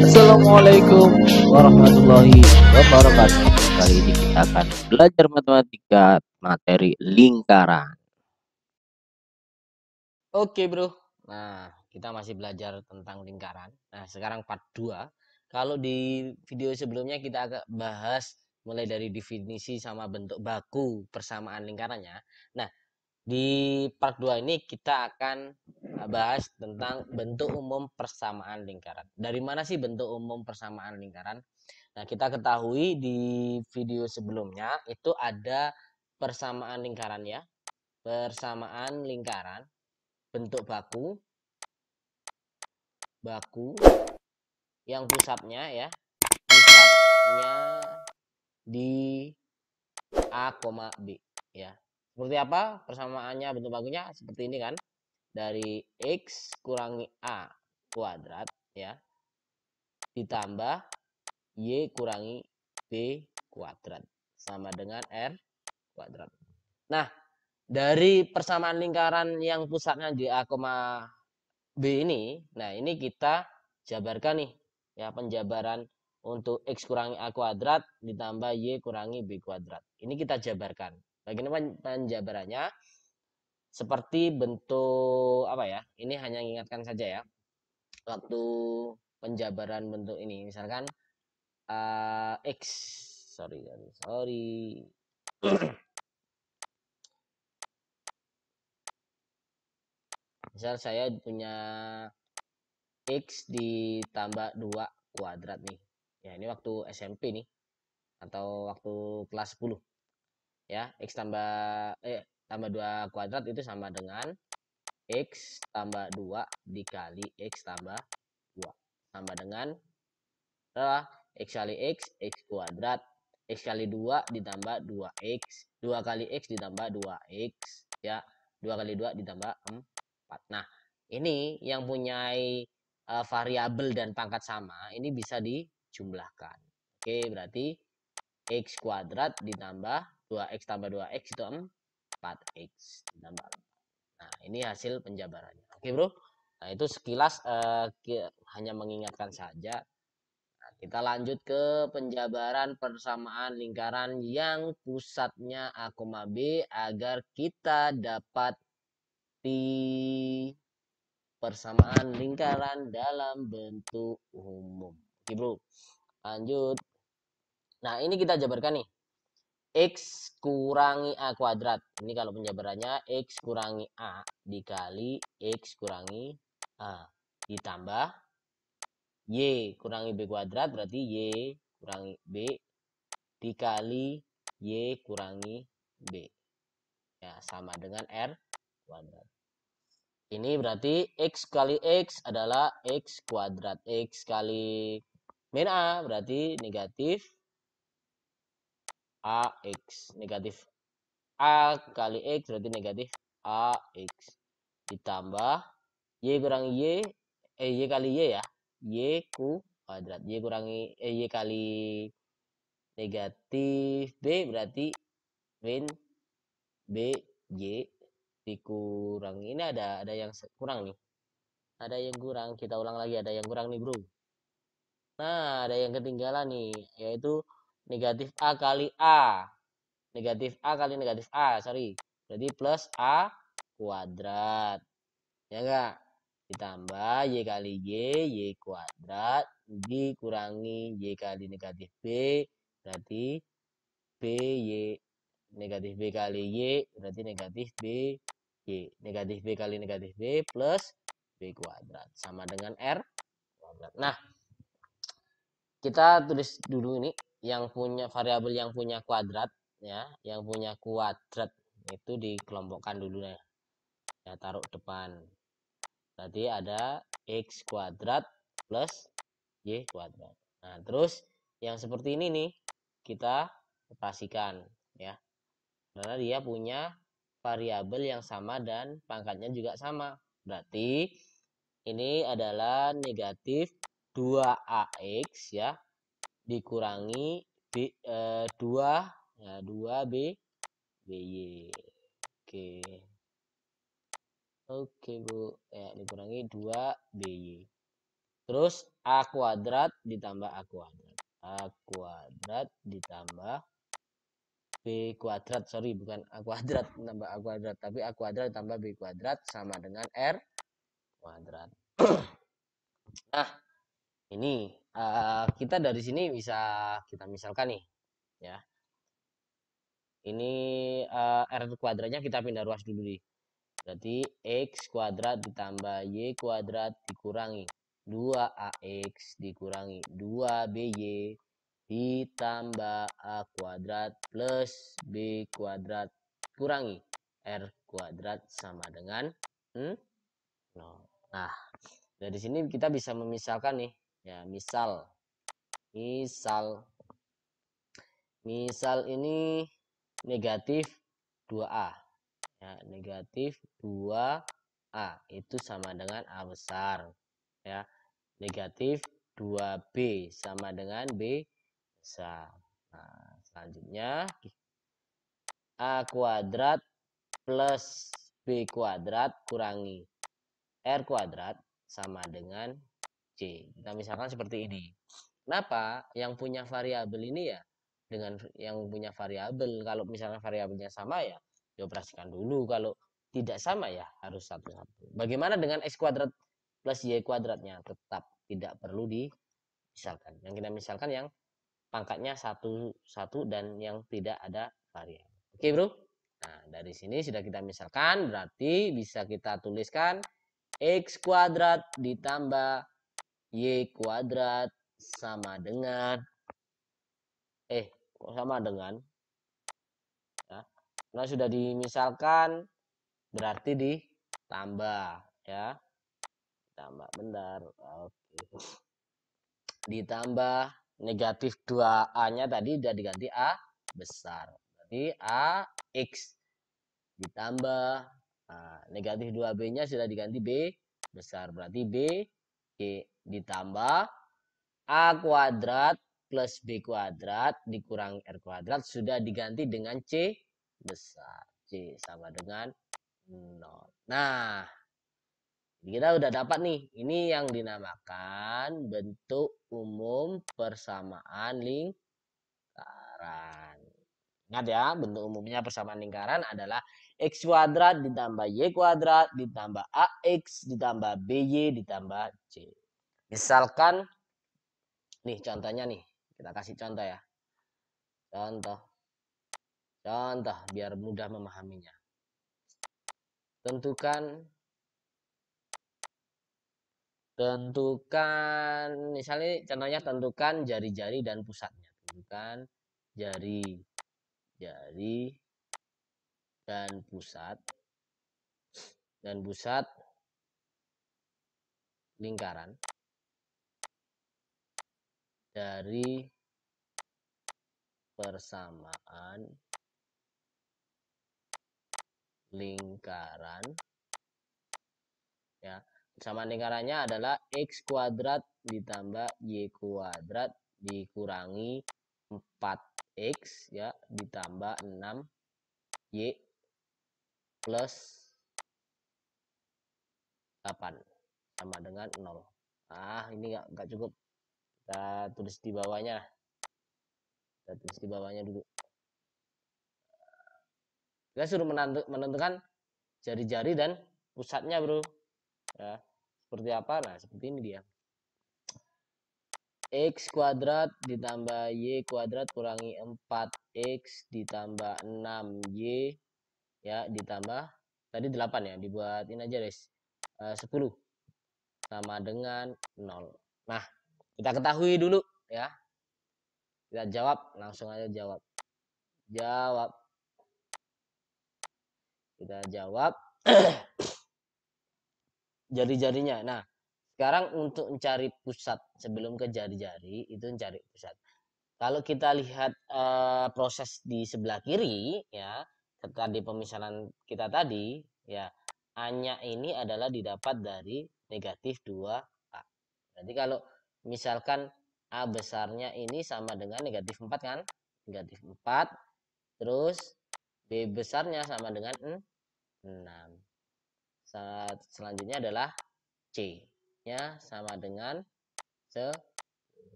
Assalamualaikum warahmatullahi wabarakatuh. Kali ini kita akan belajar matematika materi lingkaran. Oke bro, nah kita masih belajar tentang lingkaran. Nah sekarang part 2. Kalau di video sebelumnya kita agak bahas mulai dari definisi sama bentuk baku persamaan lingkarannya. Nah di part 2 ini kita akan bahas tentang bentuk umum persamaan lingkaran. Dari mana sih bentuk umum persamaan lingkaran? Nah kita ketahui di video sebelumnya itu ada persamaan lingkaran ya. Persamaan lingkaran bentuk baku yang pusatnya di A, B ya. Seperti apa persamaannya bentuk bakunya? Seperti ini kan. Dari X kurangi A kuadrat ya ditambah Y kurangi B kuadrat sama dengan R kuadrat. Nah, dari persamaan lingkaran yang pusatnya di A, B ini, nah ini kita jabarkan nih ya, penjabaran untuk X kurangi A kuadrat ditambah Y kurangi B kuadrat. Ini kita jabarkan. Bagaimana penjabarannya? Seperti bentuk apa ya? Ini hanya ingatkan saja ya. Waktu penjabaran bentuk ini, misalkan X, sorry. Misal saya punya X ditambah 2 kuadrat nih. Ya, ini waktu SMP nih atau waktu kelas 10 ya. X tambah 2 kuadrat itu sama dengan X tambah 2 dikali X tambah 2 sama dengan X kali X kuadrat, X kali 2 ditambah 2X, 2 kali X ditambah 2X ya, 2 kali 2 ditambah 4. Nah ini yang punya variabel dan pangkat sama ini bisa dijumlahkan. Oke, berarti X kuadrat ditambah 2X tambah 2X itu 4X ditambah 4. Nah ini hasil penjabarannya. Oke bro, nah itu sekilas hanya mengingatkan saja. Nah, kita lanjut ke penjabaran persamaan lingkaran yang pusatnya A, B agar kita dapat persamaan lingkaran dalam bentuk umum. Oke bro, lanjut. Nah ini kita jabarkan nih. X kurangi A kuadrat. Ini kalau penjabarannya X kurangi A dikali X kurangi A ditambah Y kurangi B kuadrat, berarti Y kurangi B dikali Y kurangi B. Ya, sama dengan R kuadrat. Ini berarti X kali X adalah X kuadrat. X kali min A berarti negatif AX. Negatif A kali X berarti negatif AX. Ditambah Y kurangi Y kali Y ya. Y kuadrat. Y kurangi Y kali negatif B berarti min B Y dikurangi. Ini ada yang kurang nih. Ada yang kurang. Kita ulang lagi, ada yang kurang nih, Bro. Nah, ada yang ketinggalan nih, yaitu negatif A kali A. Negatif A kali negatif A, sorry. Berarti plus A kuadrat. Ya enggak? Ditambah Y kali Y kuadrat dikurangi Y kali negatif B berarti B Y. Negatif B kali Y berarti negatif B Y. Negatif B kali negatif B plus B kuadrat sama dengan R kuadrat. Nah, kita tulis dulu ini yang punya variabel yang punya kuadrat ya, yang punya kuadrat itu dikelompokkan dulu ya. Ya, taruh depan. Berarti ada X kuadrat plus Y kuadrat. Nah, terus yang seperti ini nih kita operasikan ya. Karena dia punya variabel yang sama dan pangkatnya juga sama. Berarti ini adalah negatif 2AX ya dikurangi 2 ya 2B BY. Oke. Oke, Bu. Ya, dikurangi 2BY. Terus A kuadrat ditambah A kuadrat. A kuadrat ditambah B kuadrat, sorry bukan A kuadrat tambah A kuadrat, tapi A kuadrat tambah B kuadrat sama dengan R kuadrat. Nah, ini kita dari sini bisa kita misalkan nih, ya. Ini R kuadratnya kita pindah ruas dulu nih. Berarti X kuadrat ditambah Y kuadrat dikurangi 2AX dikurangi 2BY ditambah A kuadrat plus B kuadrat kurangi R kuadrat sama dengan 0. Nah, dari sini kita bisa memisalkan nih, ya, misal ini negatif 2A, ya, negatif 2A itu sama dengan A besar, ya. Negatif 2B sama dengan B besar. Nah, selanjutnya A kuadrat plus B kuadrat kurangi R kuadrat sama dengan C. Kita misalkan seperti ini. Kenapa? Yang punya variabel ini ya dengan yang punya variabel. Kalau misalnya variabelnya sama ya dioperasikan dulu. Kalau tidak sama ya harus satu-satu. Bagaimana dengan X kuadrat plus Y kuadratnya? Tetap tidak perlu dimisalkan. Yang kita misalkan yang pangkatnya satu dan yang tidak ada variabel. Oke, bro? Nah, dari sini sudah kita misalkan, berarti bisa kita tuliskan X kuadrat ditambah Y kuadrat sama dengan sama dengan, ya. Nah, sudah dimisalkan berarti ditambah, ya. Tambah bentar. Oke. Ditambah negatif 2A-nya tadi sudah diganti A besar. Berarti AX ditambah negatif 2B-nya sudah diganti B besar. Berarti B ditambah A kuadrat plus B kuadrat dikurangi R kuadrat sudah diganti dengan C besar. C sama dengan 0. Nah, kita udah dapat nih. Ini yang dinamakan bentuk umum persamaan lingkaran. Ingat ya, bentuk umumnya persamaan lingkaran adalah X kuadrat ditambah Y kuadrat ditambah AX ditambah BY ditambah C. Misalkan nih contohnya nih, kita kasih contoh ya. Contoh biar mudah memahaminya. Tentukan misalnya contohnya tentukan jari-jari dan pusatnya. Tentukan jari dan pusat lingkaran dari persamaan lingkaran, ya. Persamaan lingkarannya adalah X kuadrat ditambah Y kuadrat dikurangi 4X, ya, ditambah 6Y plus 8 sama dengan 0. Ini nggak cukup. Kita tulis di bawahnya. Dulu. Kita suruh menentukan jari-jari dan pusatnya, bro. Ya, seperti apa? Nah, seperti ini dia. X kuadrat ditambah Y kuadrat kurangi 4X ditambah 6Y, ya, ditambah tadi 8 ya, dibuat ini aja guys, 10 sama dengan 0. Nah, kita ketahui dulu ya, kita jawab, langsung aja jawab kita jawab jari-jarinya. Nah, sekarang untuk mencari pusat sebelum ke jari-jari itu mencari pusat. Kalau kita lihat proses di sebelah kiri, ya, tadi pemisahan kita tadi, ya, A-nya ini adalah didapat dari negatif 2A. Jadi kalau misalkan A besarnya ini sama dengan negatif 4 kan? Negatif 4. Terus B besarnya sama dengan 6. Selanjutnya adalah C-nya sama dengan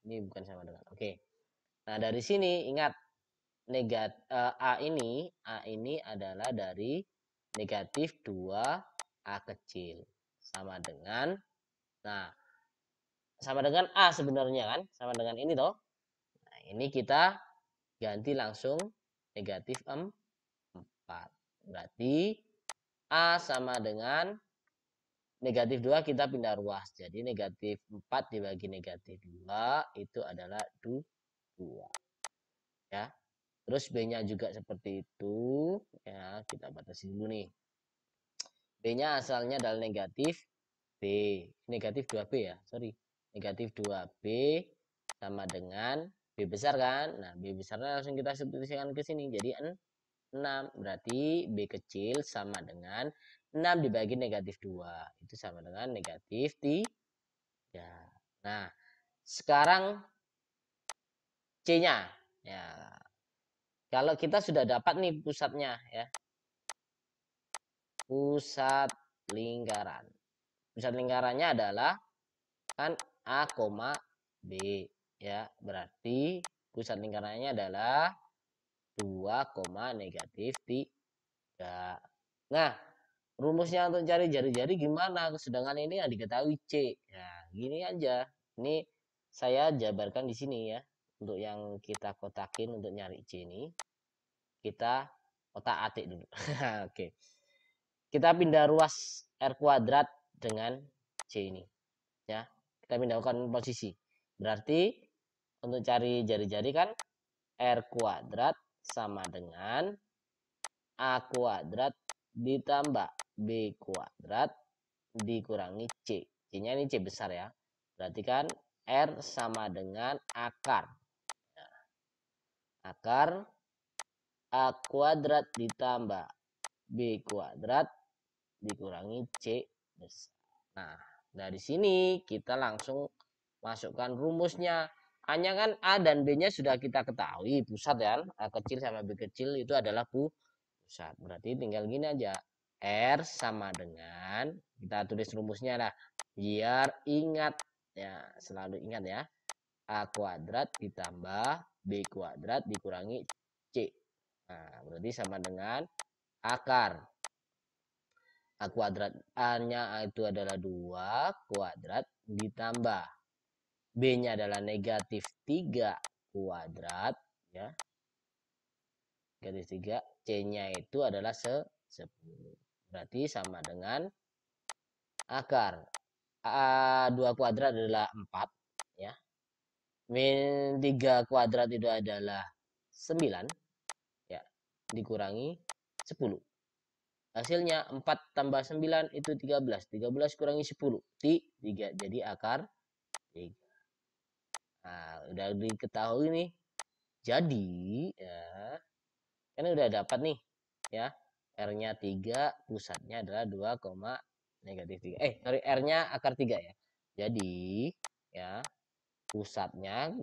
ini bukan sama dengan. Oke. Nah, dari sini ingat A ini adalah dari negatif 2A kecil sama dengan, nah sama dengan A sebenarnya kan, sama dengan ini toh. Nah, ini kita ganti langsung negatif 4. Berarti A sama dengan negatif 2 kita pindah ruas. Jadi negatif 4 dibagi negatif 2 itu adalah 2. Ya. Terus B-nya juga seperti itu. Ya, kita batasi dulu nih. B-nya asalnya adalah negatif B. Negatif 2B ya, sorry. Negatif 2B sama dengan B besar kan. Nah, B besarnya langsung kita substitusikan ke sini. Jadi 6. Berarti B kecil sama dengan 6 dibagi negatif 2. Itu sama dengan negatif 3. Nah, sekarang C-nya. Ya. Kalau kita sudah dapat nih pusatnya ya. Pusat lingkaran. Pusat lingkarannya adalah kan A, B ya. Berarti pusat lingkarannya adalah 2, negatif 3. Nah, rumusnya untuk cari jari-jari gimana? Sedangkan ini yang diketahui C. Ya, gini aja. Ini saya jabarkan di sini ya. Untuk yang kita kotakin untuk nyari C ini, kita kotak atik dulu. Oke. Kita pindah ruas R kuadrat dengan C ini. Ya, kita pindahkan posisi. Berarti untuk cari jari-jari kan R kuadrat sama dengan A kuadrat ditambah B kuadrat dikurangi C. C-nya ini C besar ya. Berarti kan R sama dengan akar. Nah, akar A kuadrat ditambah B kuadrat dikurangi C besar. Nah, dari sini kita langsung masukkan rumusnya. A-nya kan A dan B-nya sudah kita ketahui pusat ya. A kecil sama B kecil itu adalah pusat. Berarti tinggal gini aja. R sama dengan, kita tulis rumusnya lah. Biar ingat ya, selalu ingat ya. A kuadrat ditambah B kuadrat dikurangi C. Nah, berarti sama dengan akar. A kuadrat A-nya itu adalah 2 kuadrat ditambah B-nya adalah negatif 3 kuadrat ya. Negatif 3, C-nya itu adalah 10. Berarti sama dengan akar A2 kuadrat adalah 4 ya. Min 3 kuadrat itu adalah 9 ya, dikurangi 10. Hasilnya 4 tambah 9 itu 13. 13 kurangi 10. 3. Jadi akar 3. Nah, udah diketahui nih. Jadi ya, kan udah dapat nih ya. R-nya 3, pusatnya adalah 2, negatif 3. Sorry, R-nya akar 3 ya. Jadi ya, pusatnya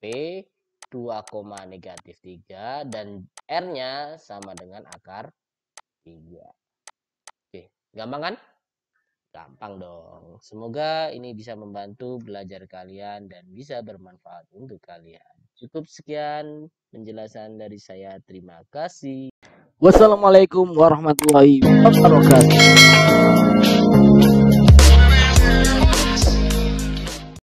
P 2, negatif 3 dan R-nya sama dengan akar 3. Oke, gampang kan? Gampang dong. Semoga ini bisa membantu belajar kalian dan bisa bermanfaat untuk kalian. Cukup sekian penjelasan dari saya. Terima kasih. Wassalamualaikum warahmatullahi wabarakatuh.